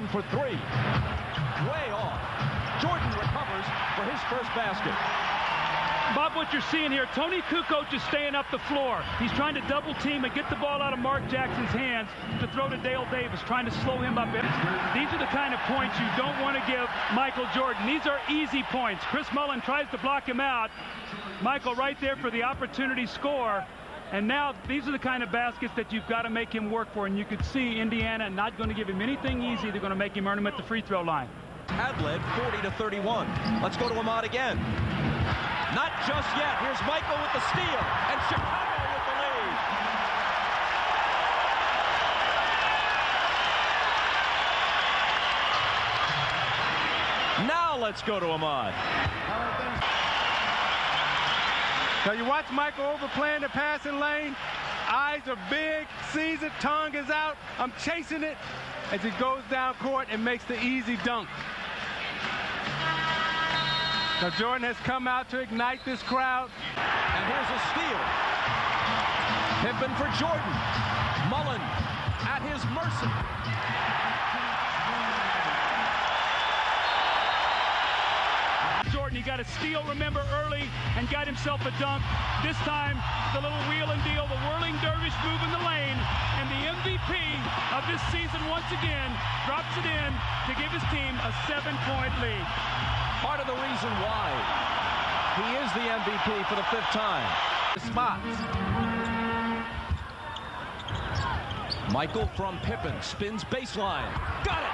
Jordan for three. Way off. Jordan recovers for his first basket. Bob, what you're seeing here, Tony Kukoc is staying up the floor. He's trying to double team and get the ball out of Mark Jackson's hands to throw to Dale Davis, trying to slow him up. These are the kind of points you don't want to give Michael Jordan. These are easy points. Chris Mullin tries to block him out. Michael right there for the opportunity score. And now these are the kind of baskets that you've got to make him work for. And you could see Indiana not going to give him anything easy. They're going to make him earn them at the free throw line. Had led 40-31. Let's go to Ahmad again. Not just yet. Here's Michael with the steal, and Chicago with the lead. Now let's go to Ahmad. Now you watch Michael overplaying the passing lane. Eyes are big, sees it, tongue is out. I'm chasing it as he goes down court and makes the easy dunk. Now Jordan has come out to ignite this crowd. And here's a steal. Pippen for Jordan. Mullin at his mercy. Jordan, he got a steal, remember, early and got himself a dunk. This time, the little wheel and deal, the whirling dervish move in the lane. And the MVP of this season once again drops it in to give his team a 7-point lead. Part of the reason why he is the MVP for the 5th time. The spots. Michael from Pippen spins baseline. Got it!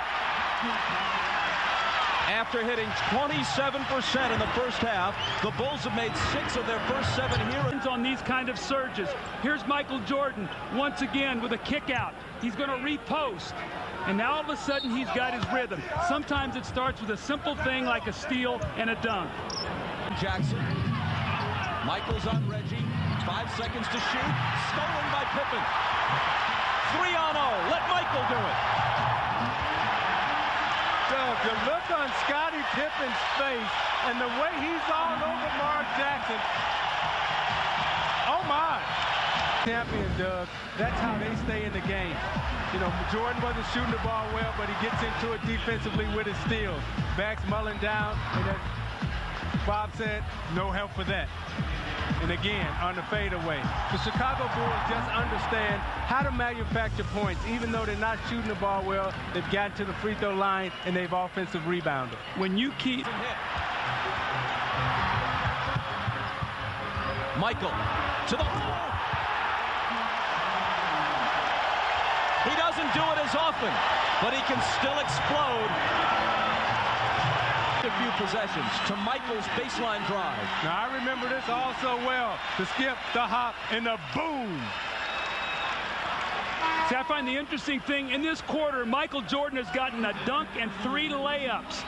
After hitting 27% in the first half, the Bulls have made 6 of their first 7 here. On these kind of surges. Here's Michael Jordan once again with a kick out. He's going to repost. And now all of a sudden he's got his rhythm. Sometimes it starts with a simple thing like a steal and a dunk. Jackson. Michael's on Reggie. 5 seconds to shoot. Stolen by Pippen. 3-on-0. Let Michael do it. Doug, the look on Scottie Pippen's face and the way he's all over Mark Jackson. Oh my. Champion, Doug. That's how they stay in the game. You know, Jordan wasn't shooting the ball well, but he gets into it defensively with his steals. Backs Mullin down, and as Bob said, no help for that. And again, on the fadeaway. The Chicago Bulls just understand how to manufacture points. Even though they're not shooting the ball well, they've gotten to the free throw line, and they've offensive rebounded. When you keep... Michael to the hole. He doesn't do it as often, but he can still explode. A few possessions to Michael's baseline drive. Now, I remember this all so well. The skip, the hop, and the boom. See, I find the interesting thing, in this quarter, Michael Jordan has gotten a dunk and 3 layups.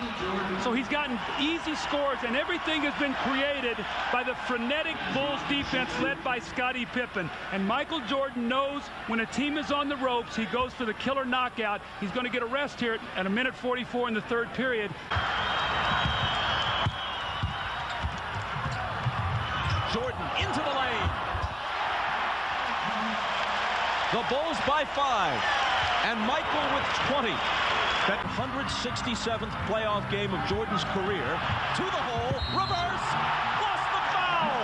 So he's gotten easy scores, and everything has been created by the frenetic Bulls defense led by Scottie Pippen. And Michael Jordan knows when a team is on the ropes, he goes for the killer knockout. He's going to get a rest here at 1:44 in the 3rd period. Jordan into the lane. The Bulls by 5, and Michael with 20. That 167th playoff game of Jordan's career. To the hole, reverse, lost the foul.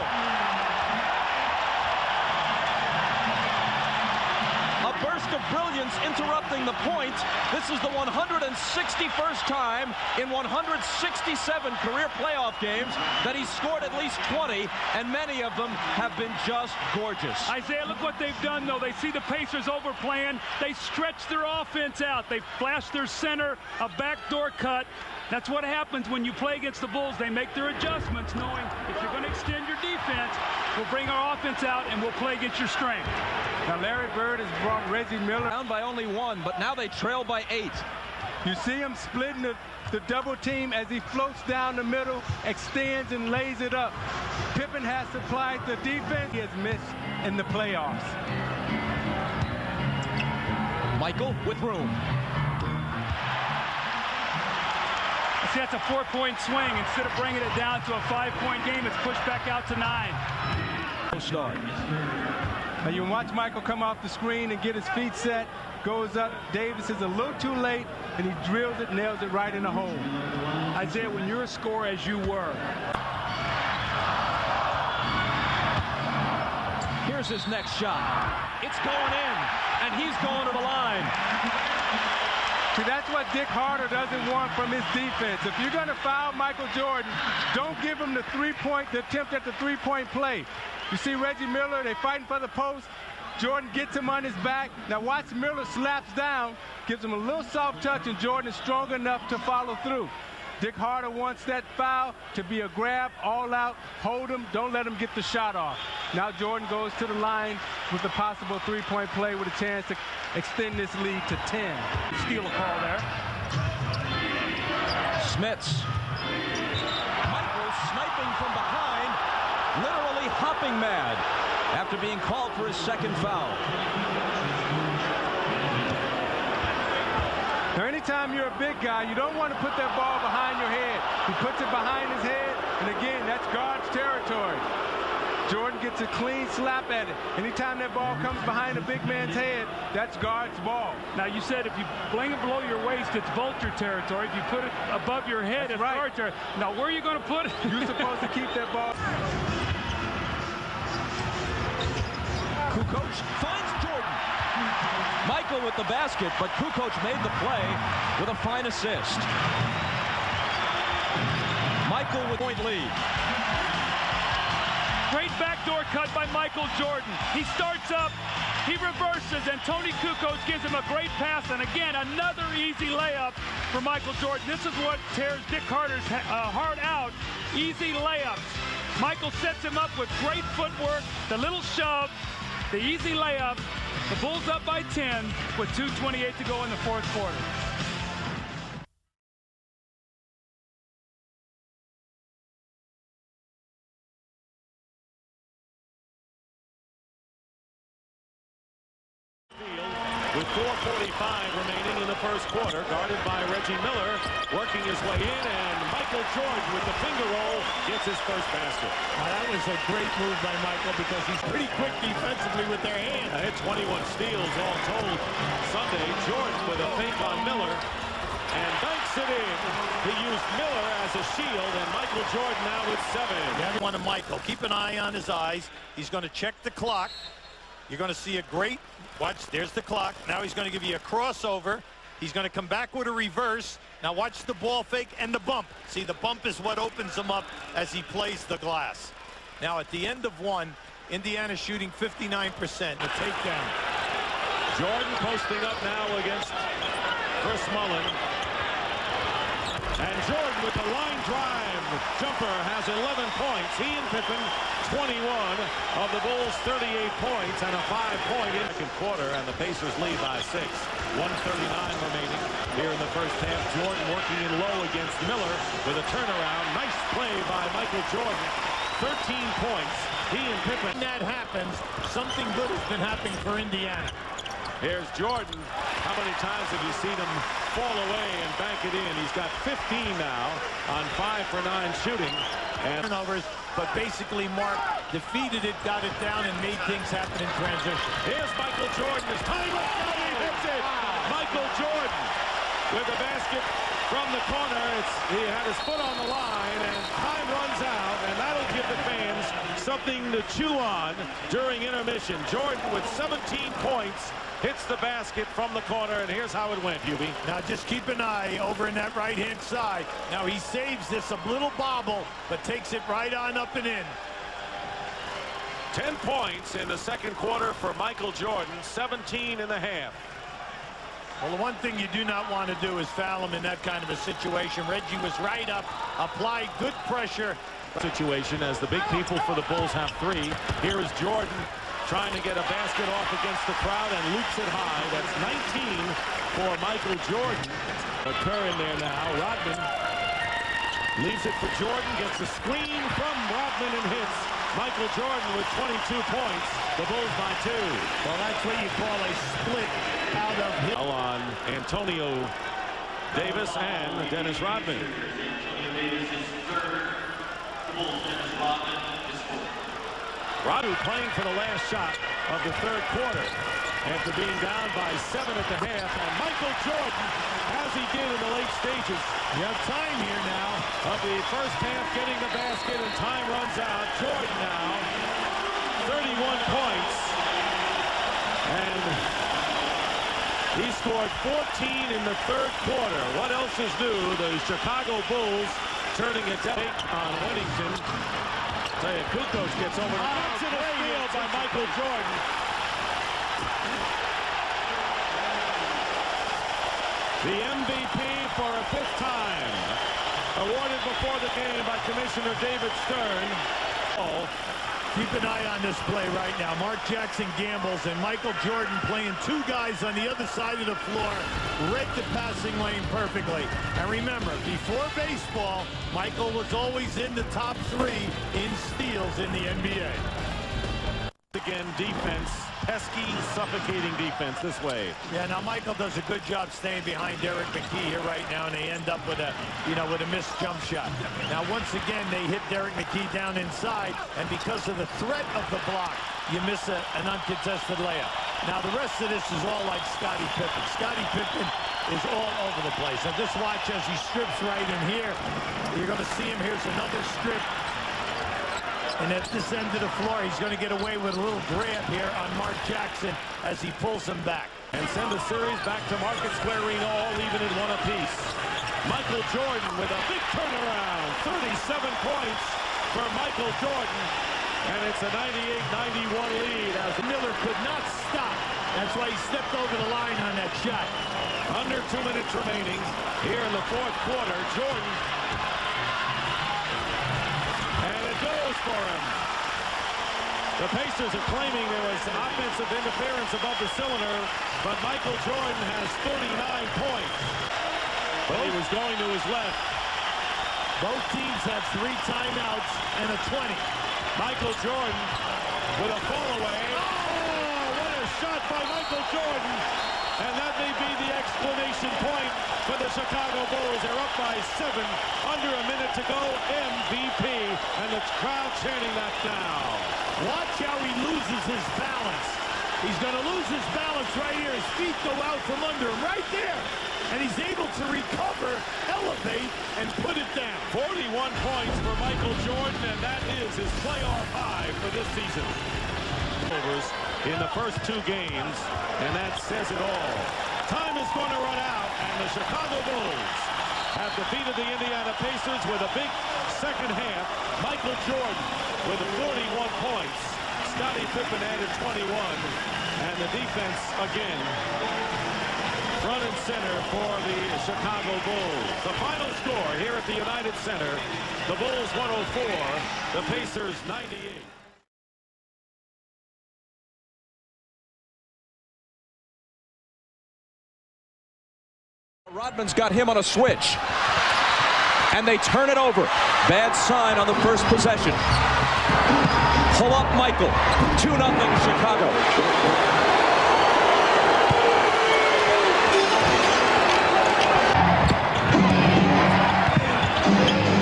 A burst of brilliance interrupting the point. This is the 161st time in 167 career playoff games that he's scored at least 20, and many of them have been just gorgeous. Isaiah, look what they've done, though. They see the Pacers overplaying. They stretch their offense out. They flash their center, a backdoor cut. That's what happens when you play against the Bulls. They make their adjustments, knowing if you're going to extend your defense, we'll bring our offense out and we'll play against your strength. Now, Larry Bird has brought Reggie Miller Down by only 1, but now they trail by 8. You see him splitting the double team as he floats down the middle, extends and lays it up. Pippen has supplied the defense he has missed in the playoffs. Michael with room. See, that's a 4-point swing. Instead of bringing it down to a 5-point game, it's pushed back out to 9. Start. Now you watch Michael come off the screen and get his feet set, goes up. Davis is a little too late, and he drills it, nails it right in the hole. Isaiah, when you're a scorer as you were. Here's his next shot. It's going in, and he's going to the line. See, that's what Dick Harder doesn't want from his defense. If you're going to foul Michael Jordan, don't give him the attempt at the three-point play. You see Reggie Miller, they're fighting for the post. Jordan gets him on his back. Now watch Miller slaps down, gives him a little soft touch, and Jordan is strong enough to follow through. Dick Harder wants that foul to be a grab, all out, hold him, don't let him get the shot off. Now Jordan goes to the line with a possible three-point play with a chance to extend this lead to 10. Steal a call there. Smits. Michael sniping from behind, literally hopping mad after being called for his second foul. Now, anytime you're a big guy, you don't want to put that ball behind your head. He puts it behind his head, and again, that's guard's territory. Jordan gets a clean slap at it. Anytime that ball comes behind a big man's head, that's guard's ball. Now, you said if you bring it below your waist, it's vulture territory. If you put it above your head, it's guard territory. Now, where are you going to put it? You're supposed to keep that ball. Kukoc finds Jordan. Michael with the basket, but Kukoc made the play with a fine assist. Michael with point lead. Great backdoor cut by Michael Jordan. He starts up, he reverses, and Tony Kukoc gives him a great pass, and again, another easy layup for Michael Jordan. This is what tears Dick Harder's heart out. Easy layups. Michael sets him up with great footwork, the little shove, the easy layup. The Bulls up by 10 with 2:28 to go in the fourth quarter. With 4:45 remaining in the first quarter, guarded by Reggie Miller, working his way in, and Michael Jordan with the finger roll gets his first basket. Now, that was a great move by Michael because he's pretty quick defensively with their hands. Hit 21 steals all told Sunday. Jordan with a fake on Miller and banks it in. He used Miller as a shield, and Michael Jordan now with 7. Everyone to Michael. Keep an eye on his eyes. He's going to check the clock. You're going to see a great, watch, there's the clock. Now he's going to give you a crossover. He's going to come back with a reverse. Now watch the ball fake and the bump. See, the bump is what opens him up as he plays the glass. Now at the end of one, Indiana shooting 59%. The takedown. Jordan posting up now against Chris Mullin. And Jordan with the line drive jumper has 11 points. He and Pippen 21 of the Bulls' 38 points and a 5-point in the second quarter, and the Pacers lead by 6. 1:39 remaining here in the first half. Jordan working in low against Miller with a turnaround. Nice play by Michael Jordan. 13 points. He and Pippen. When that happens, something good has been happening for Indiana. Here's Jordan. How many times have you seen him fall away and bank it in? He's got 15 now on 5 for 9 shooting. And Turnovers, but basically Mark defeated it, got it down, and made things happen in transition. here's Michael Jordan. His time up, and he hits it. Michael Jordan with the basket from the corner. He had his foot on the line, and time runs out, and that'll give the fans something to chew on during intermission. Jordan with 17 points. Hits the basket from the corner, and here's how it went, Hubie. Now just keep an eye over in that right-hand side. Now he saves this, a little bobble, but takes it right on up and in. 10 points in the second quarter for Michael Jordan, 17 in the half. Well, the one thing you do not want to do is foul him in that kind of a situation. Reggie was right up, applied good pressure. Situation as the big people for the Bulls have 3. Here is Jordan trying to get a basket off against the crowd and loops it high. That's 19 for Michael Jordan. Occur in there now. Rodman leaves it for Jordan, gets a screen from Rodman and hits. Michael Jordan with 22 points. The Bulls by 2. Well, that's what you call a split out of him. On Antonio Davis and Dennis Rodman. Rodman playing for the last shot of the third quarter. After being down by 7 at the half, and Michael Jordan, as he did in the late stages. You have time here now of the first half getting the basket, and time runs out. Jordan now, 31 points, and he scored 14 in the third quarter. What else is new? The Chicago Bulls turning it down on Huntington. Tell you, Kukoc gets over to the field by Michael Jordan. The MVP for a 5th time, awarded before the game by Commissioner David Stern. Oh, keep an eye on this play right now. Mark Jackson gambles, and Michael Jordan playing 2 guys on the other side of the floor, read the passing lane perfectly. And remember, before baseball, Michael was always in the top 3 in steals in the NBA. Again, defense, pesky, suffocating defense this way. Yeah, now Michael does a good job staying behind Derek McKee here right now, and they end up with a, with a missed jump shot. Now, once again, they hit Derek McKee down inside, and because of the threat of the block, you miss an uncontested layup. Now, the rest of this is all like Scottie Pippen. Scottie Pippen is all over the place. Now, just watch as he strips right in here. You're going to see him. Here's another strip. And at this end of the floor, he's going to get away with a little grab here on Mark Jackson as he pulls him back. And send the series back to Market Square Arena, all even at 1 apiece. Michael Jordan with a big turnaround. 37 points for Michael Jordan. And it's a 98-91 lead as Miller could not stop. That's why he stepped over the line on that shot. Under 2 minutes remaining here in the fourth quarter. Jordan. And it goes for him. The Pacers are claiming there was offensive interference above the cylinder, but Michael Jordan has 39 points. But he was going to his left. Both teams have 3 timeouts and a 20. Michael Jordan with a fall away. Oh, what a shot by Michael Jordan. And that may be the exclamation point for the Chicago Bulls. They're up by 7, under a minute to go. MVP, and the crowd chanting that now. Watch how he loses his balance. He's going to lose his balance right here. His feet go out from under him right there. And he's able to recover, elevate, and put it down. 41 points for Michael Jordan, and that is his playoff high for this season. In the first 2 games, and that says it all. Time is going to run out, and the Chicago Bulls have defeated the Indiana Pacers with a big second half. Michael Jordan with 41 points. Scottie Pippen added 21, and the defense again front and center for the Chicago Bulls. The final score here at the United Center, the Bulls 104, the Pacers 98. Rodman's got him on a switch. And they turn it over. Bad sign on the first possession. Pull up Michael. 2-0 Chicago.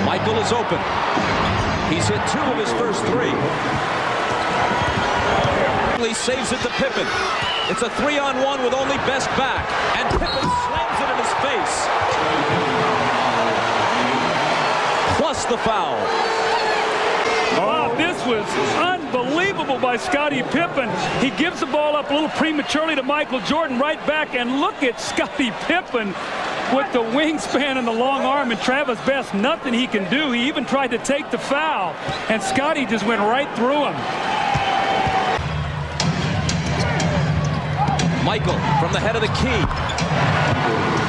Michael is open. He's hit 2 of his first 3. He saves it to Pippen. It's a 3-on-1 with only Best back. And Pippen slams it in his face. Plus the foul. Wow, this was unbelievable by Scottie Pippen. He gives the ball up a little prematurely to Michael Jordan right back. And look at Scottie Pippen with the wingspan and the long arm. And Travis Best, nothing he can do. He even tried to take the foul. And Scottie just went right through him. Michael from the head of the key.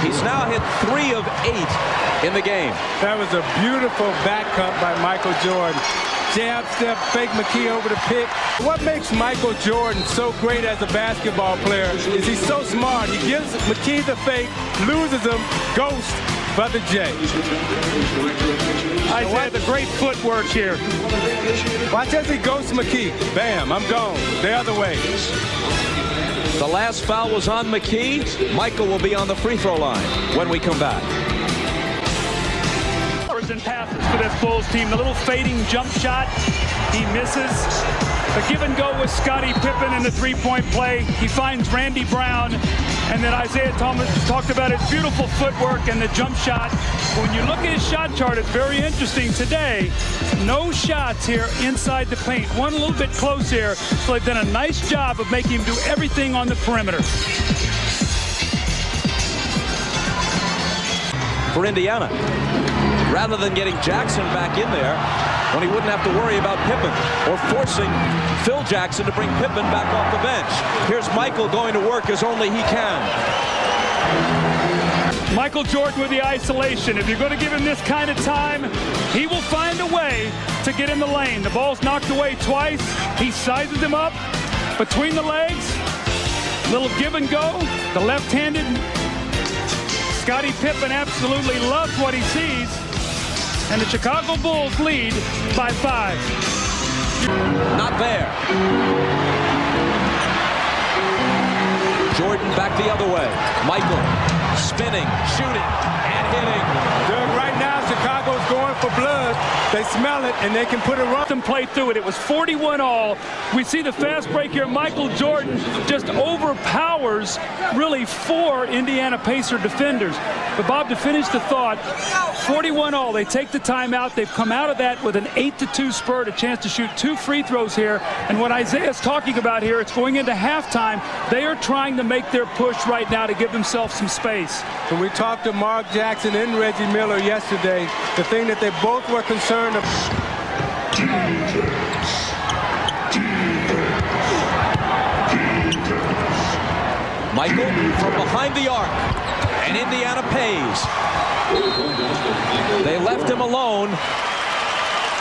He's now hit 3 of 8 in the game. That was a beautiful back cut by Michael Jordan. Jab step, fake McKee over the pick. What makes Michael Jordan so great as a basketball player is he's so smart. He gives McKee the fake, loses him, ghost, Brother J. I said the great footwork here. Watch as he goes to McKee. Bam, I'm gone. The other way. The last foul was on McKee. Michael will be on the free throw line when we come back. turnovers and passes for this Bulls team. The little fading jump shot, he misses. The give and go with Scottie Pippen in the three-point play. He finds Randy Brown, and then Isaiah Thomas talked about his beautiful footwork and the jump shot. When you look at his shot chart, it's very interesting. Today, no shots here inside the paint. One a little bit close here, so they've done a nice job of making him do everything on the perimeter. For Indiana, rather than getting Jackson back in there when he wouldn't have to worry about Pippen, or forcing Phil Jackson to bring Pippen back off the bench. Here's Michael going to work as only he can. Michael Jordan with the isolation. If you're going to give him this kind of time, he will find a way to get in the lane. The ball's knocked away twice. He sizes him up between the legs. Little give and go. The left-handed Scottie Pippen absolutely loves what he sees. And the Chicago Bulls lead by 5. Not there. Jordan back the other way. Michael spinning, shooting, and hitting. Doug, right now, Chicago's going for blood. They smell it, and they can put it right. Them play through it. It was 41-all. We see the fast break here. Michael Jordan just overpowers really 4 Indiana Pacer defenders. But Bob, to finish the thought, 41-all. They take the timeout. They've come out of that with an 8-2 spurt, a chance to shoot 2 free throws here. And what Isaiah's talking about here, it's going into halftime. They are trying to make their push right now to give themselves some space. When we talked to Mark Jackson and Reggie Miller yesterday, the thing that they both were concerned about. Michael from behind the arc, and Indiana pays. They left him alone,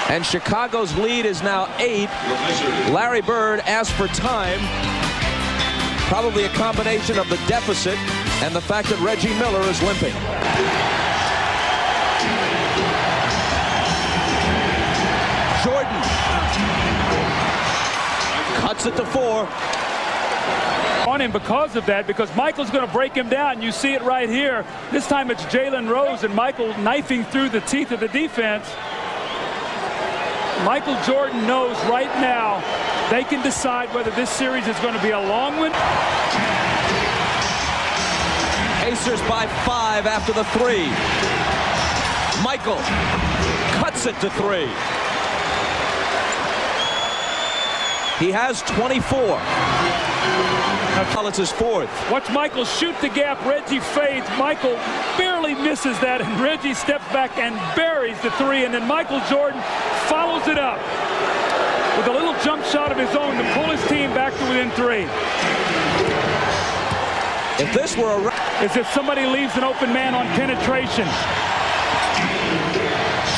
and Chicago's lead is now 8. Larry Bird asked for time, probably a combination of the deficit and the fact that Reggie Miller is limping. Jordan cuts it to 4. On him because of that, because Michael's going to break him down. You see it right here. This time it's Jalen Rose and Michael knifing through the teeth of the defense. Michael Jordan knows right now they can decide whether this series is going to be a long one. Pacers by 5 after the 3. Michael cuts it to 3. He has 24. It's his 4th. Watch Michael shoot the gap. Reggie fades. Michael barely misses that, and Reggie steps back and buries the 3. And then Michael Jordan follows it up with a little jump shot of his own to pull his team back to within 3. If this were a... As if somebody leaves an open man on penetration.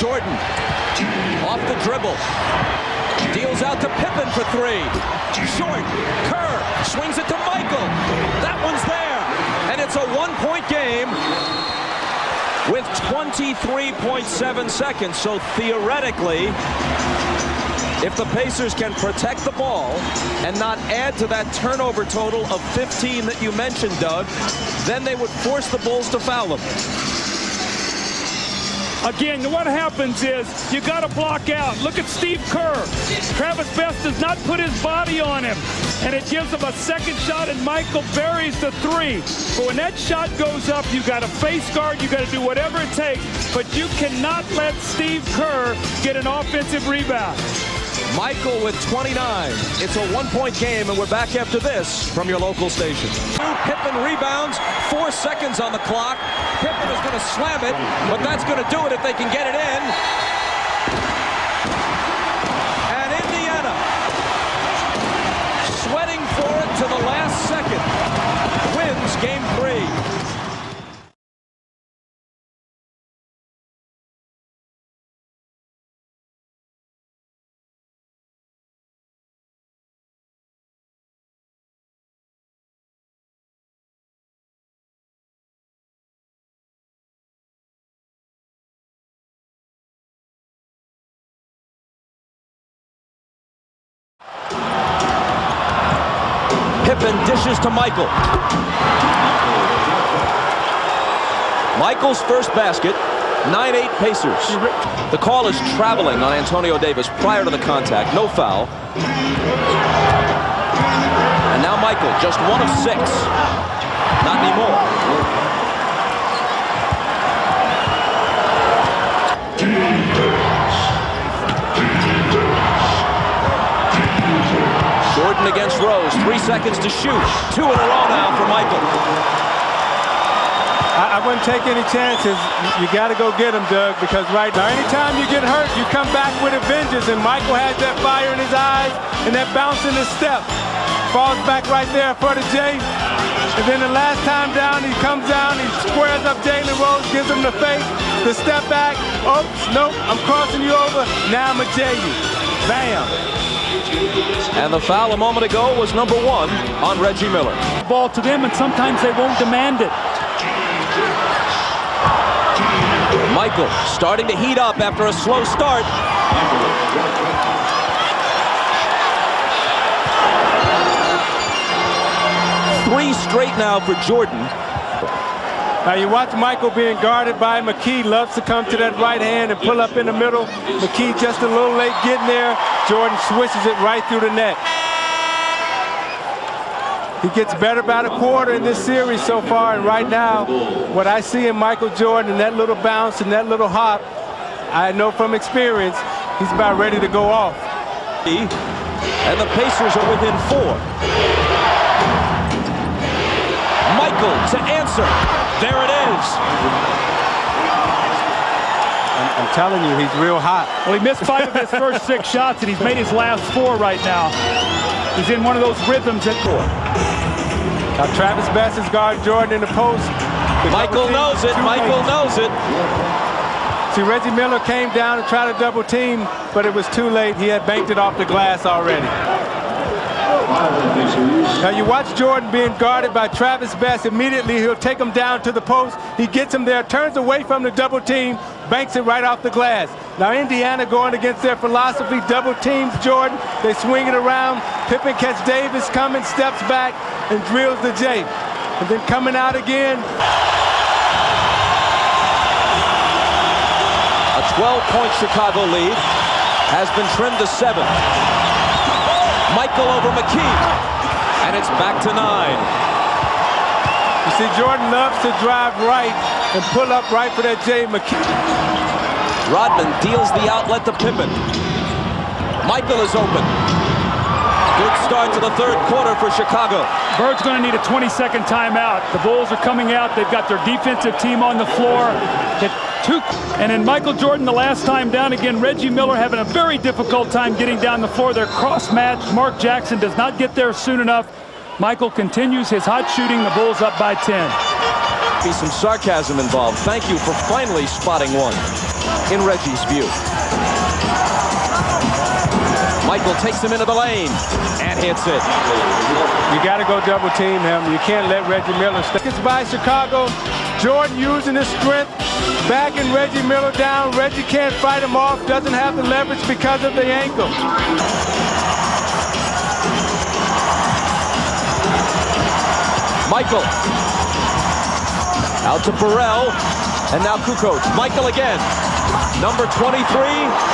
Jordan off the dribble. Deals out to Pippen for 3. Short. Kerr swings it to Michael. That one's there. And it's a 1-point game with 23.7 seconds. So theoretically, if the Pacers can protect the ball and not add to that turnover total of 15 that you mentioned, Doug, then they would force the Bulls to foul them. Again, what happens is you got to block out. Look at Steve Kerr. Travis Best does not put his body on him, and it gives him a second shot, and Michael buries the 3. But when that shot goes up, you got to face guard. You got to do whatever it takes, but you cannot let Steve Kerr get an offensive rebound. Michael with 29. It's a 1-point game, and we're back after this from your local station. Pippen rebounds, 4 seconds on the clock. Pippen is going to slam it, but that's going to do it if they can get it in. And Indiana, sweating for it to the last second, wins game 3. Pippen dishes to Michael. Michael's first basket, 9-8 Pacers. The call is traveling on Antonio Davis prior to the contact. No foul. And now Michael, just 1 of 6. Not anymore. Jordan against Rose. 3 seconds to shoot. 2 in a row now for Michael. I wouldn't take any chances. You got to go get him, Doug, because right now, anytime you get hurt, you come back with a vengeance, and Michael has that fire in his eyes and that bounce in his step. Falls back right there for the J. And then the last time down, he comes down, he squares up Jalen Rose, gives him the fake, the step back. Oops, nope, I'm crossing you over. Now I'm a J you. Bam. And the foul a moment ago was number 1 on Reggie Miller. Ball to them, and sometimes they won't demand it. Michael starting to heat up after a slow start. Three straight now for Jordan. Now you watch Michael being guarded by McKee. Loves to come to that right hand and pull up in the middle. McKee just a little late getting there. Jordan swishes it right through the net. He gets better by the quarter in this series so far, and right now, what I see in Michael Jordan and that little bounce and that little hop, I know from experience, he's about ready to go off. And the Pacers are within 4. Michael to answer. There it is. I'm telling you, he's real hot. Well, he missed 5 of his first 6 shots, and he's made his last 4 right now. He's in one of those rhythms at 4. Now Travis Best is guarding Jordan in the post. Michael knows it. Michael knows it. See, Reggie Miller came down and tried to double team, but it was too late. He had banked it off the glass already. Now you watch Jordan being guarded by Travis Best. Immediately he'll take him down to the post. He gets him there, turns away from the double team, banks it right off the glass. Now Indiana going against their philosophy, double teams Jordan. They swing it around. Pippen catch Davis coming, steps back, and drills the J. And then coming out again. A 12-point Chicago lead has been trimmed to 7. Michael over McKee, and it's back to 9. You see, Jordan loves to drive right and pull up right for that J. McKee. Rodman deals the outlet to Pippen. Michael is open. Good start to the 3rd quarter for Chicago. Bird's going to need a 20-second timeout. The Bulls are coming out. They've got their defensive team on the floor. And then Michael Jordan, the last time down again, Reggie Miller having a very difficult time getting down the floor. They're cross-matched. Mark Jackson does not get there soon enough. Michael continues his hot shooting. The Bulls up by 10. Be some sarcasm involved. Thank you for finally spotting one in Reggie's view. Michael takes him into the lane and hits it. You got to go double team him. You can't let Reggie Miller stay. It's by Chicago. Jordan using his strength, backing Reggie Miller down. Reggie can't fight him off, doesn't have the leverage because of the ankle. Michael. Out to Burrell. And now Kukoc. Michael again. Number 23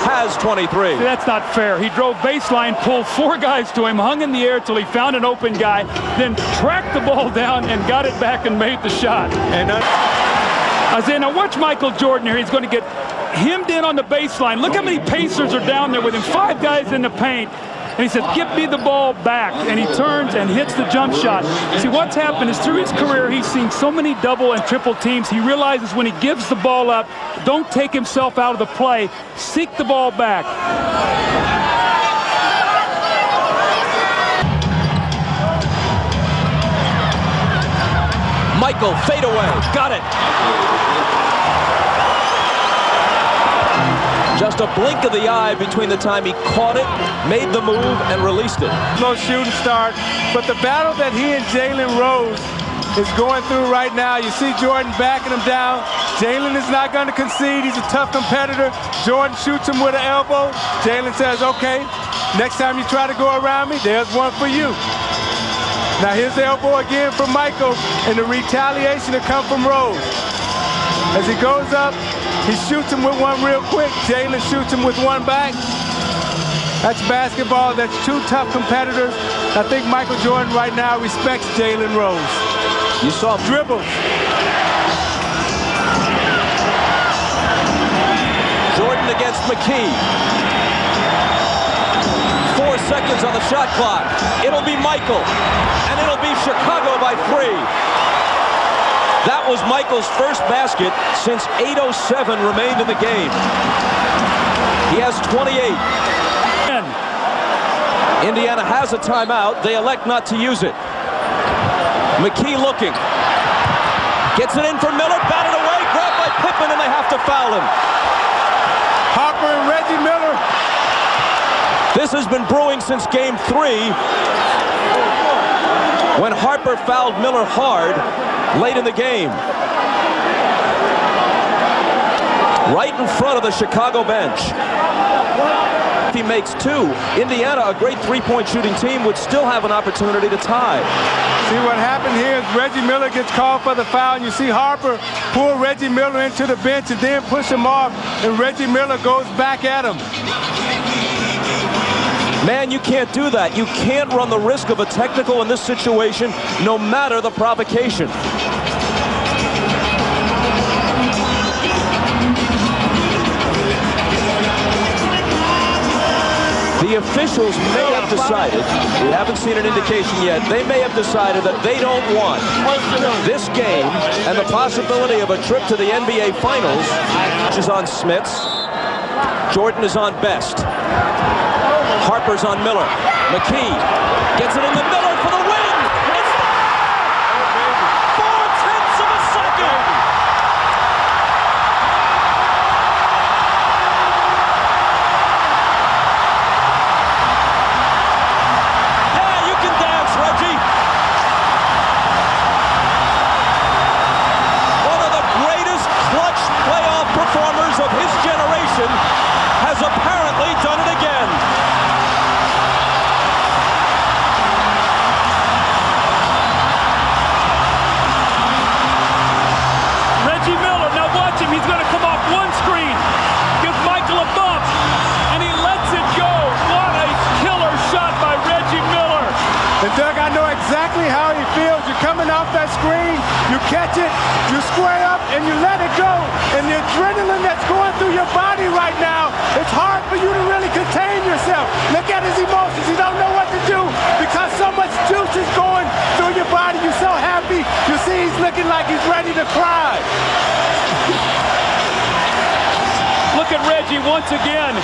has 23. See, that's not fair. He drove baseline, pulled 4 guys to him, hung in the air till he found an open guy, then tracked the ball down and got it back and made the shot. And I say, now watch Michael Jordan here. He's going to get hemmed in on the baseline. Look how many Pacers are down there with him. 5 guys in the paint. And he said, give me the ball back. And he turns and hits the jump shot. See, what's happened is through his career, he's seen so many double and triple teams. He realizes when he gives the ball up, don't take himself out of the play. Seek the ball back. Michael, fade away. Got it. Just a blink of the eye between the time he caught it, made the move, and released it. No shooting start, but the battle that he and Jalen Rose is going through right now, you see Jordan backing him down. Jalen is not going to concede. He's a tough competitor. Jordan shoots him with an elbow. Jalen says, okay, next time you try to go around me, there's one for you. Now here's the elbow again from Michael, and the retaliation to come from Rose. As he goes up, He shoots him with one real quick. Jalen shoots him with one back. That's basketball. That's two tough competitors. I think Michael Jordan right now respects Jalen Rose. You saw dribbles. Jordan against McKee. 4 seconds on the shot clock. It'll be Michael, and it'll be Chicago by 3. That was Michael's first basket since 8:07 remained in the game. He has 28. Indiana has a timeout. They elect not to use it. McKee looking. Gets it in for Miller, batted away, grabbed by Pippen, and they have to foul him. Harper and Reggie Miller. This has been brewing since game 3, when Harper fouled Miller hard late in the game. Right in front of the Chicago bench. If he makes 2, Indiana, a great three-point shooting team, would still have an opportunity to tie. See what happened here is Reggie Miller gets called for the foul, and you see Harper pull Reggie Miller into the bench and then push him off, and Reggie Miller goes back at him. Man, you can't do that. You can't run the risk of a technical in this situation, no matter the provocation. The officials may have decided, we haven't seen an indication yet, they may have decided that they don't want this game and the possibility of a trip to the NBA Finals, which is on Smits. Jordan is on Best. Harper's on Miller. McKee gets it in the middle for the win. It's 4/10 of a second. Yeah, you can dance, Reggie. One of the greatest clutch playoff performers of his generation has apparently done it again. He's going to come off one screen, gives Michael a bump, and he lets it go. What a killer shot by Reggie Miller. And Doug, I know exactly how he feels. You're coming off that screen, you catch it, you square up, and you let it go. And the adrenaline that's going through your body right now, it's hard for you to really contain yourself. Look at his emotions. You don't know what to do because so much juice is going through your body. You're so happy. You see he's looking like he's ready to cry. Look at Reggie once again.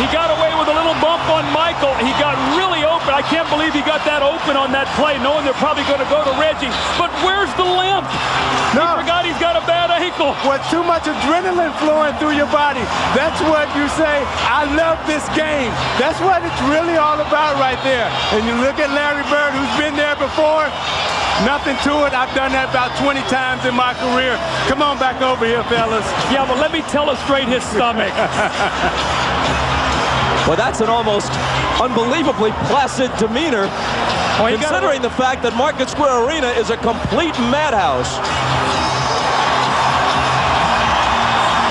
He got away with a little bump on Michael. He got really open. I can't believe he got that open on that play, knowing they're probably going to go to Reggie. But where's the limp? No. He forgot he's got a bad ankle. With too much adrenaline flowing through your body, that's what you say, I love this game. That's what it's really all about right there. And you look at Larry Bird, who's been there before. Nothing to it. I've done that about 20 times in my career. Come on back over here, fellas. Yeah, well, let me illustrate his stomach. Well, that's an almost unbelievably placid demeanor, considering the fact that Market Square Arena is a complete madhouse.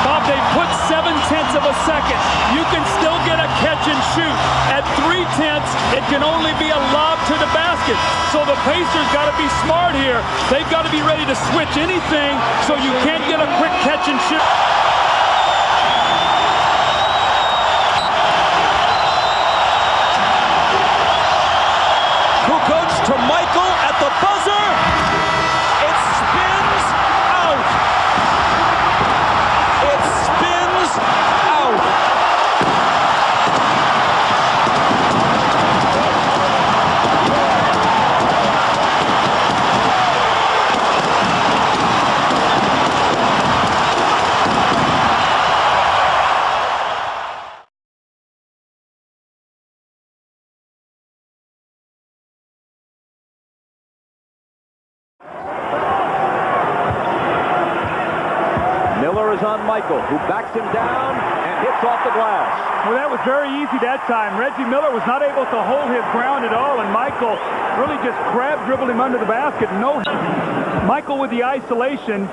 Bob, they put 0.7 of a second. You can still get a catch and shoot. At 0.3, it can only be a lob to the basket. So the Pacers got to be smart here. They've got to be ready to switch anything so you can't get a quick catch and shoot. Kukoc to Michael at the buzzer. It spins out. It spins out. Miller is on Michael, who backs him down and hits off the glass. Well, that was very easy that time. Reggie Miller was not able to hold his ground at all, and Michael really just dribbled him under the basket. No, Michael with the isolation.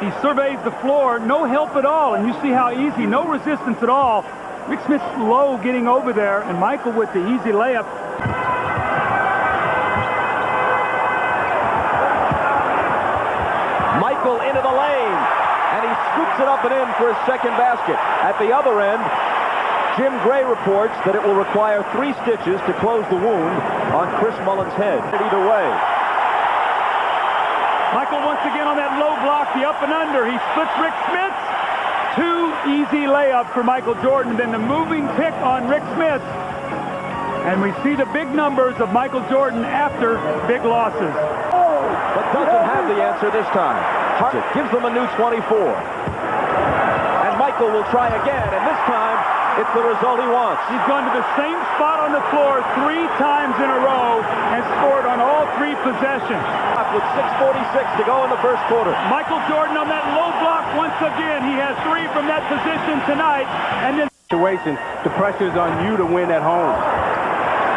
He surveys the floor, no help at all, and you see how easy, no resistance at all. Rick Smith slow getting over there, and Michael with the easy layup. Michael into the lane, and he scoops it up and in for his second basket. At the other end, Jim Gray reports that it will require 3 stitches to close the wound on Chris Mullin's head. Either way. Michael once again on that low block, the up and under. He splits Rick Smith's. 2 easy layups for Michael Jordan. Then the moving pick on Rick Smith. And we see the big numbers of Michael Jordan after big losses. But doesn't have the answer this time. Hart gives them a new 24. And Michael will try again, and this time it's the result he wants. He's gone to the same spot on the floor 3 times in a row and scored on all 3 possessions. With 6:46 to go in the first quarter. Michael Jordan on that low block once again. He has 3 from that position tonight. And then Situation, the pressure is on you to win at home.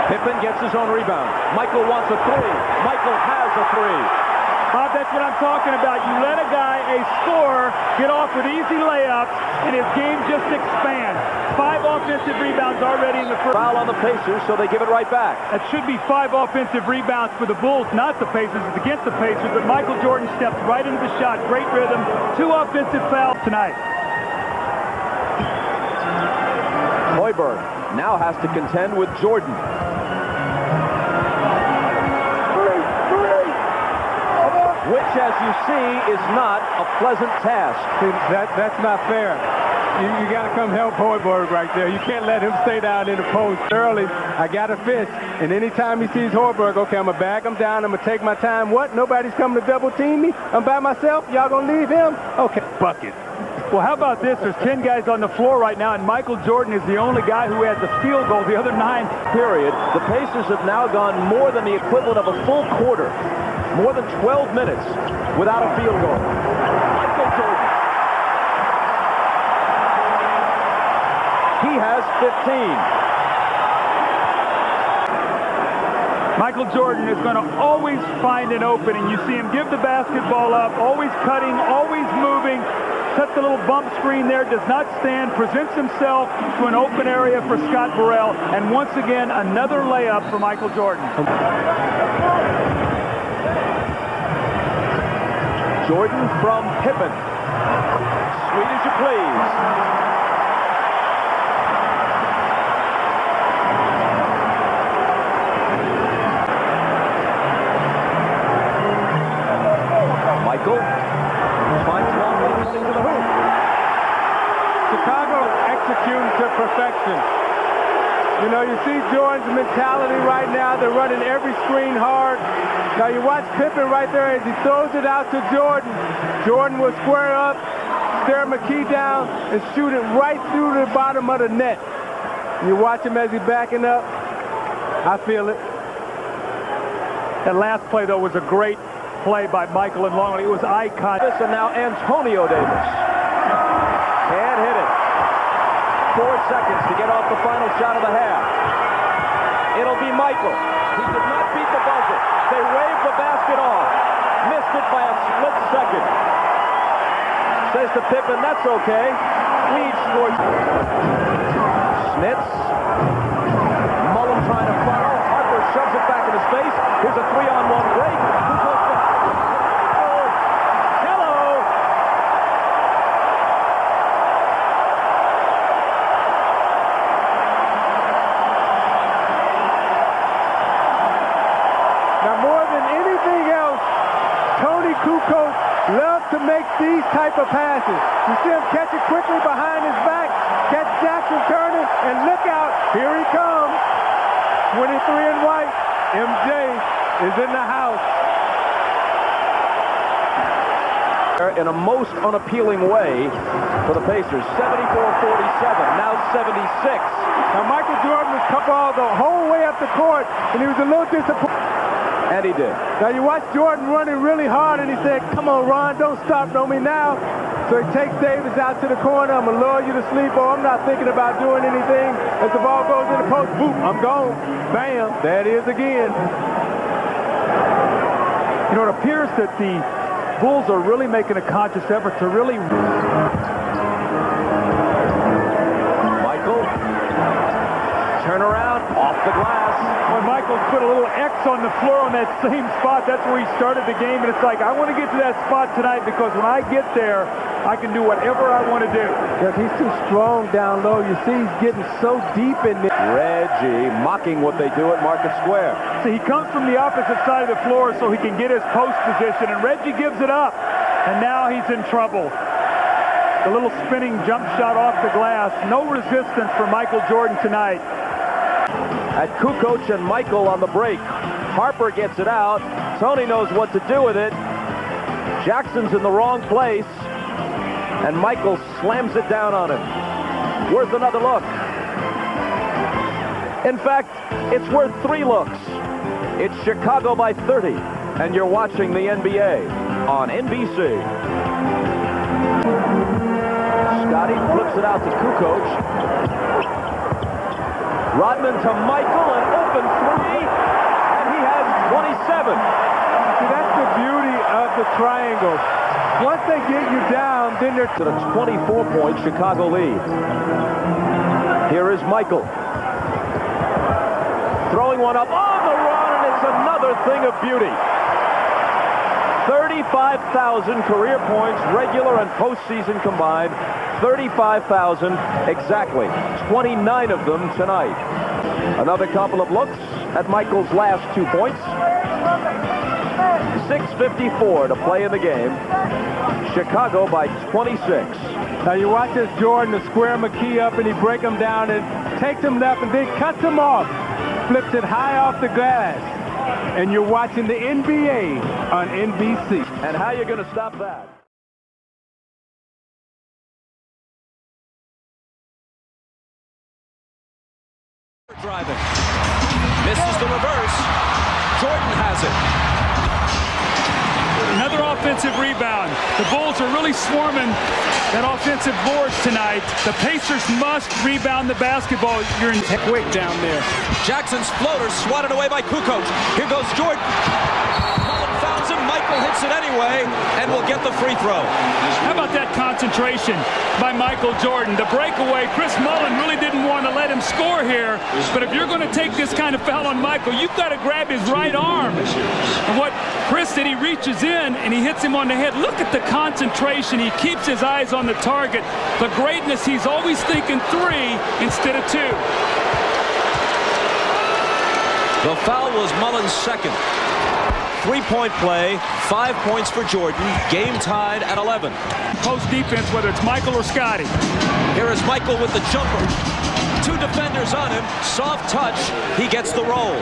Pippen gets his own rebound. Michael wants a 3. Michael has a 3. Bob, that's what I'm talking about. You let a guy, a scorer, get off with easy layups, and his game just expands. 5 offensive rebounds already in the first. Foul on the Pacers, so they give it right back. That should be 5 offensive rebounds for the Bulls, not the Pacers. It's against the Pacers, but Michael Jordan steps right into the shot. Great rhythm. 2 offensive fouls tonight. Hoiberg now has to contend with Jordan. Which, as you see, is not a pleasant task. That's not fair. You got to come help Hoiberg right there. You can't let him stay down in the post early. I got a fist, and anytime he sees Hoiberg, okay, I'm going to bag him down. I'm going to take my time. What? Nobody's coming to double team me? I'm by myself? Y'all going to leave him? Okay, bucket. Well, how about this? There's 10 guys on the floor right now, and Michael Jordan is the only guy who has the field goal. The other 9. Period. The Pacers have now gone more than the equivalent of a full quarter. More than 12 minutes without a field goal. Michael Jordan. He has 15. Michael Jordan is going to always find an opening. You see him give the basketball up, always cutting, always moving. Sets a little bump screen there, does not stand, presents himself to an open area for Scott Burrell, and once again, another layup for Michael Jordan. Jordan from Pippen. Sweet as you please. Michael finds one into the hoop. Chicago executing to perfection. You know, you see Jordan's mentality right now. They're running every screen hard. Now you watch Pippen right there as he throws it out to Jordan. Jordan will square up, stare McKee down, and shoot it right through the bottom of the net. You watch him as he's backing up. I feel it. That last play, though, was a great play by Michael and Longley. It was icon. And now Antonio Davis. Can't hit it. 4 seconds to get off the final shot of the half. It'll be Michael. He did not beat the buzzer. They waved the basket off. Missed it by a split second. Says to Pippen, that's okay. Lead scores. Smits. Mullen trying to foul. Harper shoves it back in his face. Here's a 3-on-1 break. Who goes back? Oh, hello. Now, more than anything else, Tony Kukoc loves to make these type of passes. You see him catch it quickly behind his back, catch Jackson turning, and look out, here he comes. 23 in white, MJ is in the house. In a most unappealing way for the Pacers. 74-47, now 76. Now, Michael Jordan was cut ball the whole way up the court, and he was a little disappointed. And he did. Now, you watch Jordan running really hard, and he said, come on, Ron, don't stop on me now. So he takes Davis out to the corner. I'm going to lure you to sleep, or I'm not thinking about doing anything. As the ball goes in the post, boom, I'm gone. Bam, there it is again. You know, it appears that the Bulls are really making a conscious effort to really... Michael, turn around, off the glass. When Michael's put a little X on the floor on that same spot, that's where he started the game, and it's like, I want to get to that spot tonight because when I get there, I can do whatever I want to do. Yes, he's too strong down low. You see he's getting so deep in there. Reggie mocking what they do at Market Square. So he comes from the opposite side of the floor so he can get his post position, and Reggie gives it up, and now he's in trouble. The little spinning jump shot off the glass. No resistance for Michael Jordan tonight. At Kukoc and Michael on the break. Harper gets it out. Tony knows what to do with it. Jackson's in the wrong place. And Michael slams it down on him. Worth another look. In fact, it's worth 3 looks. It's Chicago by 30. And you're watching the NBA on NBC. Scotty flips it out to Kukoc. Rodman to Michael, an open 3, and he has 27. See, that's the beauty of the triangle. Once they get you down, then they're... To the 24-point Chicago lead. Here is Michael. Throwing one up on the run, and it's another thing of beauty. 35,000 career points, regular and postseason combined. 35,000 exactly. 29 of them tonight. Another couple of looks at Michael's last 2 points. 6:54 to play in the game. Chicago by 26. Now you watch this Jordan to square McKee up, and he break him down and takes him left and then cuts him off. Flips it high off the glass. And you're watching the NBA on NBC. And how you going to stop that? Driving. Misses the reverse. Jordan has it. Another offensive rebound. The Bulls are really swarming that offensive boards tonight. The Pacers must rebound the basketball. You're in quick down there. Jackson's floater swatted away by Kukoc. Here goes Jordan. Mullen fouls him. Michael hits it anyway and will get the free throw. How about that concentration by Michael Jordan? The breakaway, Chris Mullen really didn't want to let him score here, but if you're going to take this kind of foul on Michael, you've got to grab his right arm. And what Chris did, he reaches in and he hits him on the head. Look at the concentration. He keeps his eyes on the target. The greatness, he's always thinking 3 instead of 2. The foul was Mullen's second. 3-point play, 5 points for Jordan. Game tied at 11. Post defense, whether it's Michael or Scotty. Here is Michael with the jumper. 2 defenders on him. Soft touch. He gets the roll.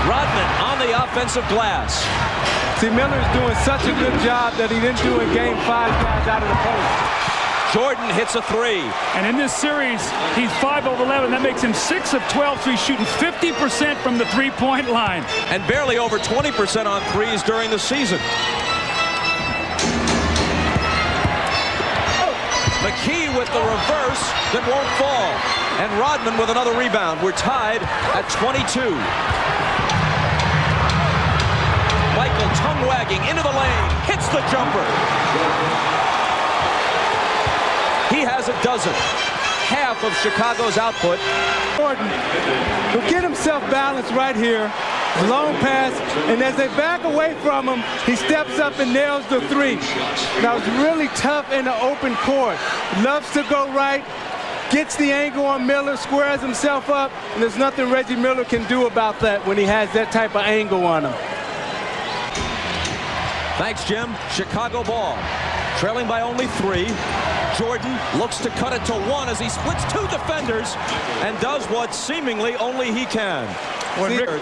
Rodman on the offensive glass. See, Miller's doing such a good job that he didn't do in Game 5 guys out of the post. Jordan hits a 3. And in this series, he's 5 of 11. That makes him 6 of 12, so he's shooting 50% from the 3-point line. And barely over 20% on threes during the season. McKee with the reverse that won't fall. And Rodman with another rebound. We're tied at 22. Michael tongue wagging into the lane. Hits the jumper. He has a dozen. Half of Chicago's output. Jordan will get himself balanced right here. Long pass, and as they back away from him, he steps up and nails the 3. Now it's really tough in the open court. Loves to go right, gets the angle on Miller, squares himself up, and there's nothing Reggie Miller can do about that when he has that type of angle on him. Thanks, Jim. Chicago ball. Trailing by only 3. Jordan looks to cut it to 1 as he splits 2 defenders and does what seemingly only he can.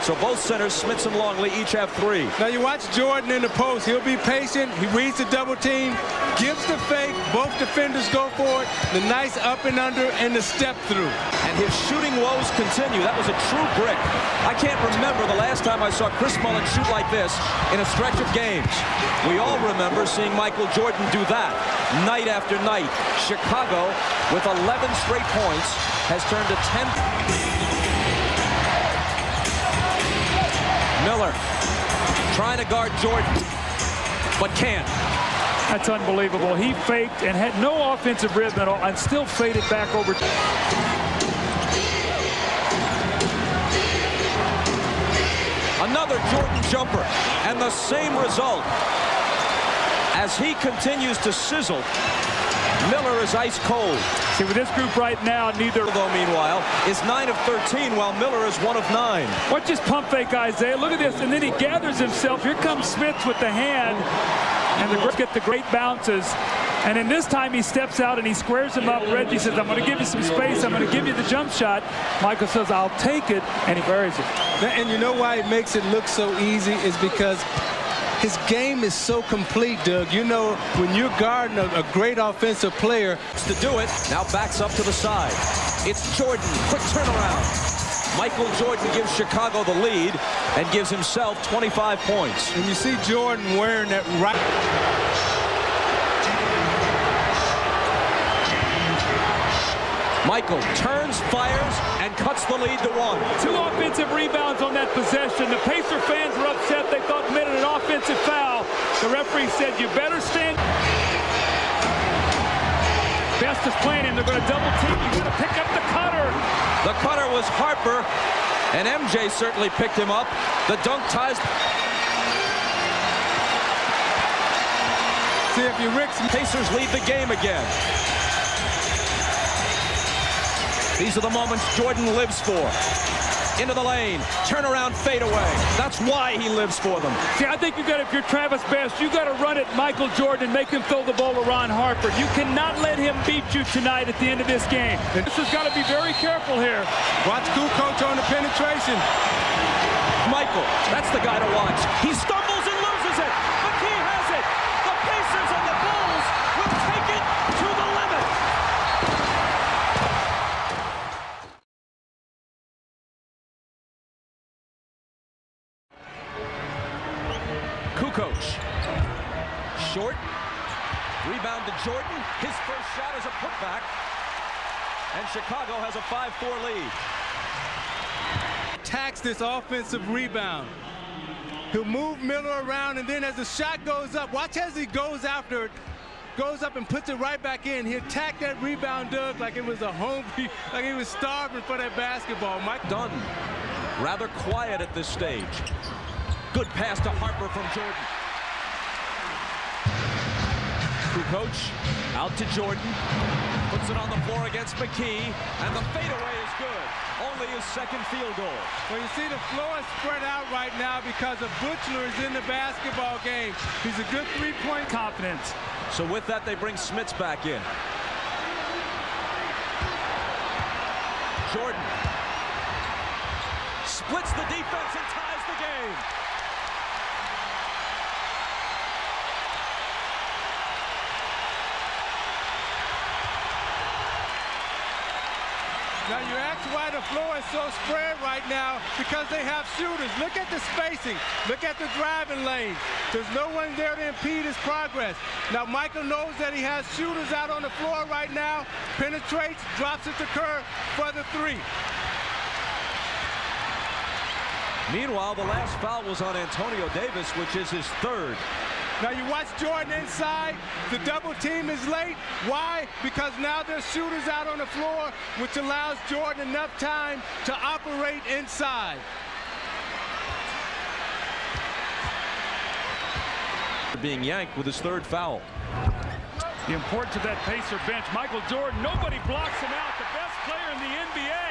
So both centers, Smits and Longley, each have 3. Now you watch Jordan in the post. He'll be patient. He reads the double team, gives the fake. Both defenders go for it. The nice up and under and the step through. And his shooting woes continue. That was a true brick. I can't remember the last time I saw Chris Mullen shoot like this in a stretch of games. We all remember seeing Michael Jordan do that night after night. Chicago, with 11 straight points, has turned to 10. Miller trying to guard Jordan. but can't. That's unbelievable. He faked and had no offensive rhythm at all and still faded back over. Another Jordan jumper, and the same result. As he continues to sizzle, Miller is ice cold. See, with this group right now, neither, though, meanwhile, is 9 of 13, while Miller is 1 of 9. Watch this pump fake, Isaiah. Look at this, and then he gathers himself. Here comes Smits with the hand, and the get the great bounces. And then this time he steps out and he squares him up. Reggie says, I'm going to give you some space. I'm going to give you the jump shot. Michael says, I'll take it, and he buries it. And you know why it makes it look so easy is because his game is so complete, Doug. You know, when you're guarding a great offensive player. To do it, now backs up to the side. It's Jordan, quick turnaround. Michael Jordan gives Chicago the lead and gives himself 25 points. And you see Jordan wearing that right. Michael turns, fires, and cuts the lead to 1. 2 offensive rebounds on that possession. The Pacer fans were upset. They thought committed an offensive foul. The referee said, you better stand. Best is playing him. They're going to double team. You got to pick up the cutter. The cutter was Harper, and MJ certainly picked him up. The dunk ties. See if you Rick's Pacers lead the game again. These are the moments Jordan lives for. Into the lane, turnaround, fade away. That's why he lives for them. See, I think you got, if you're Travis Best, you got to run at Michael Jordan and make him throw the ball to Ron Harper. You cannot let him beat you tonight at the end of this game. This has got to be very careful here. Watch Kukoc on the penetration. Michael, that's the guy to watch. He stumbles and loses it. McKee has it. The Pacers and the Bulls will take it to the limit. Kukoc. Short. Rebound to Jordan. His first shot is a putback. And Chicago has a 5-4 lead. Attacks this offensive rebound. He'll move Miller around, and then as the shot goes up, watch as he goes after it. Goes up and puts it right back in. He attacked that rebound, Doug, like it was a home, like he was starving for that basketball. Mike Dunn, rather quiet at this stage. Good pass to Harper from Jordan. Kukoc out to Jordan. Puts it on the floor against McKee. And the fadeaway is good. Only his second field goal. Well, you see the floor is spread out right now because of Butler is in the basketball game. He's a good three-point Confidence. So with that, they bring Smits back in. Jordan splits the defense and ties the game. Now you ask why the floor is so spread right now, because they have shooters. Look at the spacing. Look at the driving lane. There's no one there to impede his progress. Now Michael knows that he has shooters out on the floor right now. Penetrates, drops it to Kerr for the 3. Meanwhile, the last foul was on Antonio Davis, which is his 3rd. Now you watch Jordan inside. The double team is late. Why? Because now there's shooters out on the floor, which allows Jordan enough time to operate inside. Being yanked with his 3rd foul. The importance of that Pacer bench. Michael Jordan, nobody blocks him out. The best player in the NBA.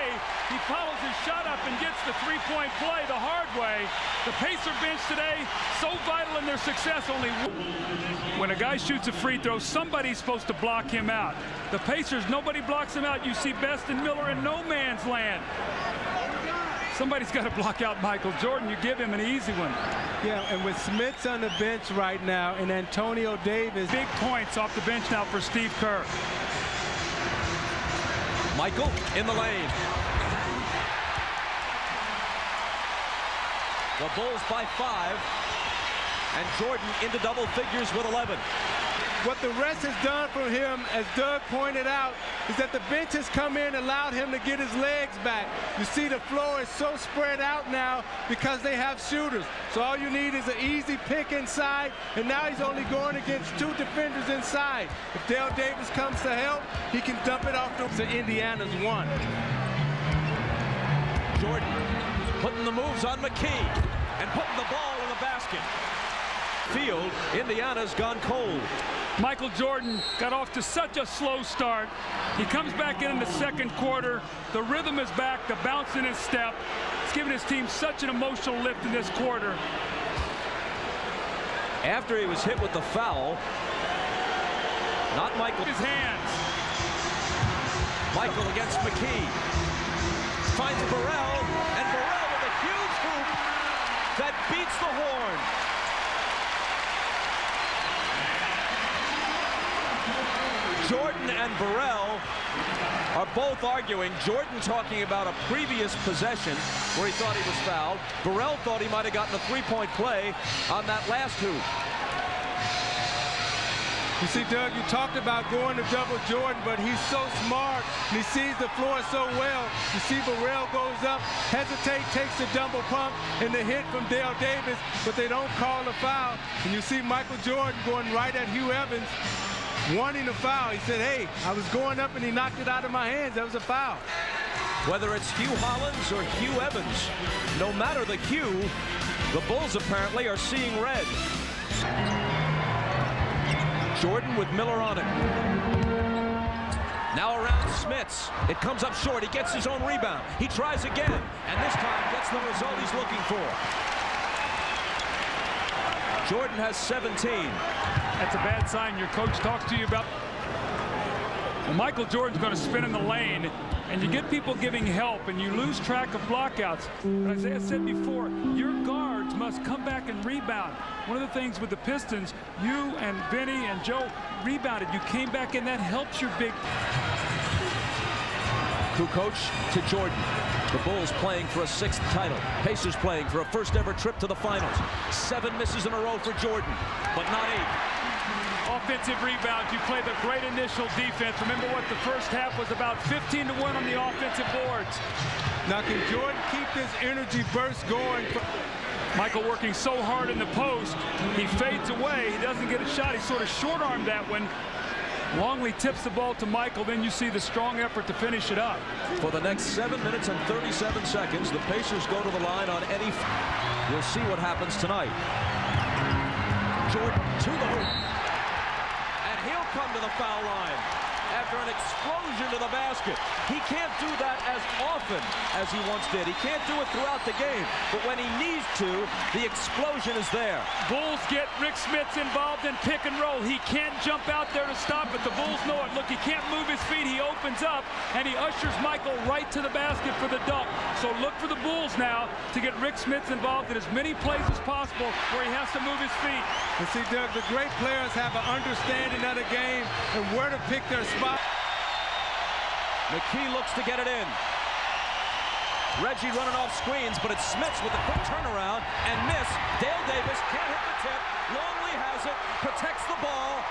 He follows his shot up and gets the three-point play the hard way. The Pacer bench today, so vital in their success. Only when a guy shoots a free throw, somebody's supposed to block him out. The Pacers, nobody blocks him out. You see Best and Miller in no man's land. Somebody's got to block out Michael Jordan. You give him an easy one. Yeah, and with Smits on the bench right now and Antonio Davis. Big points off the bench now for Steve Kerr. Michael in the lane. The Bulls by 5. And Jordan into double figures with 11. what the rest has done for him, as Doug pointed out, is that the bench has come in and allowed him to get his legs back. You see the floor is so spread out now because they have shooters. So all you need is an easy pick inside, and now he's only going against 2 defenders inside. If Dale Davis comes to help, he can dump it off to Indiana's 1. Jordan putting the moves on McKee and putting the ball in the basket. Field, Indiana's gone cold. Michael Jordan got off to such a slow start. He comes back in the second quarter. The rhythm is back, the bounce in his step. It's given his team such an emotional lift in this quarter. After he was hit with the foul, not Michael. His hands. Michael against McKee. Finds Burrell, and Burrell with a huge hoop that beats the horn. Jordan and Burrell are both arguing. Jordan talking about a previous possession where he thought he was fouled. Burrell thought he might have gotten a three-point play on that last hoop. You see, Doug, you talked about going to double Jordan, but he's so smart, and he sees the floor so well. You see Burrell goes up, hesitate, takes the double pump, and the hit from Dale Davis, but they don't call the foul. And you see Michael Jordan going right at Hugh Evans, wanting a foul. He said, hey, I was going up and he knocked it out of my hands. That was a foul. Whether it's Hugh Hollins or Hugh Evans, no matter the hue, the Bulls apparently are seeing red. Jordan with Miller on it. Now around Smits. It comes up short. He gets his own rebound. He tries again, and this time gets the result he's looking for. Jordan has 17. That's a bad sign. Your coach talks to you about. Well, Michael Jordan's going to spin in the lane, and you get people giving help, and you lose track of blockouts. But as I said before, your guards must come back and rebound. One of the things with the Pistons, you and Vinny and Joe rebounded. You came back, and that helps your big. Kukoc to Jordan. The Bulls playing for a 6th title. Pacers playing for a first ever trip to the finals. 7 misses in a row for Jordan, but not 8. Offensive rebounds. You play the great initial defense. Remember what the first half was about, 15-1 on the offensive boards. Now can Jordan keep this energy burst going? Michael working so hard in the post. He fades away. He doesn't get a shot. He sort of short-armed that one. Longley tips the ball to Michael. Then you see the strong effort to finish it up. For the next 7 minutes and 37 seconds, the Pacers go to the line on any. We'll see what happens tonight. Jordan to the hoop. And he'll come to the foul line after an explosion to the basket. He can't do that as often as he once did. He can't do it throughout the game. But when he needs to, the explosion is there. Bulls get Rick Smits involved in pick and roll. He can't jump out there to stop it. The Bulls know it. Look, he can't move his feet. He opens up, and he ushers Michael right to the basket for the dunk. So look for the Bulls now to get Rick Smits involved in as many plays as possible where he has to move his feet. And see, Doug, the great players have an understanding of the game and where to pick their spot. McKee looks to get it in. Reggie running off screens, but it's Smits with a quick turnaround and miss. Dale Davis can't hit the tip. Longley has it, protects the ball,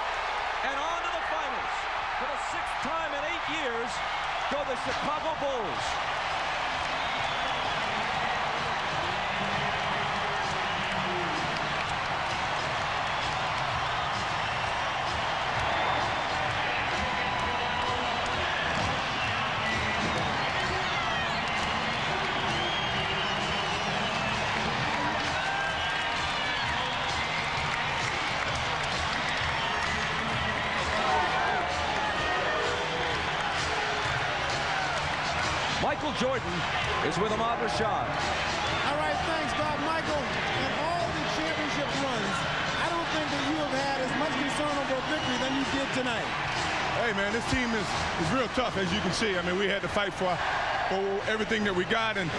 and on to the finals. For the 6th time in 8 years, go the Chicago Bulls. Michael Jordan is with Ahmad Rashad. All right, thanks, Bob. Michael, in all the championship runs, I don't think that you have had as much concern over victory than you did tonight. Hey, man, this team is real tough, as you can see. I mean, we had to fight for everything that we got. And,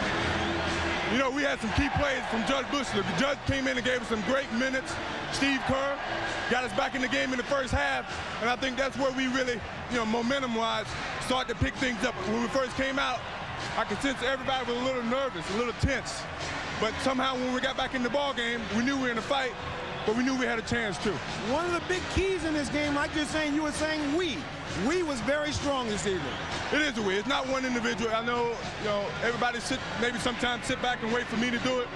you know, we had some key plays from Judge Bush. The Judge came in and gave us some great minutes. Steve Kerr got us back in the game in the first half. And I think that's where we really, you know, momentum-wise, start to pick things up. When we first came out, I could sense everybody was a little nervous, a little tense. But somehow when we got back in the ball game, we knew we were in a fight. but we knew we had a chance too. One of the big keys in this game, like you're saying, you were saying we was very strong this evening. It is a we. It's not one individual. I know, everybody maybe sometimes sit back and wait for me to do it.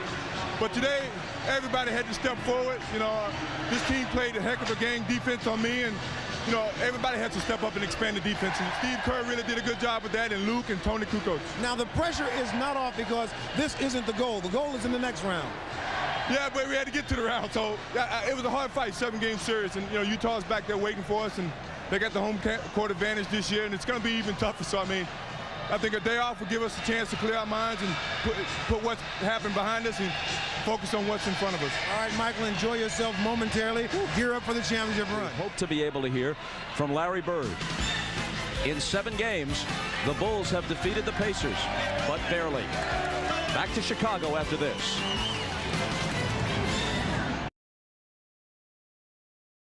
But today, everybody had to step forward. This team played a heck of a game defense on me, and everybody had to step up and expand the defense. And Steve Kerr really did a good job with that, and Luke and Tony Kukoc. Now the pressure is not off because this isn't the goal. The goal is in the next round. Yeah, but we had to get to the round, so it was a hard fight, 7-game series, and Utah's back there waiting for us, and they got the home court advantage this year, and it's going to be even tougher. So I think a day off will give us a chance to clear our minds and put what's happened behind us and focus on what's in front of us. All right, Michael, enjoy yourself momentarily. Gear up for the championship run. Hope to be able to hear from Larry Bird. In 7 games, the Bulls have defeated the Pacers, but barely. Back to Chicago after this.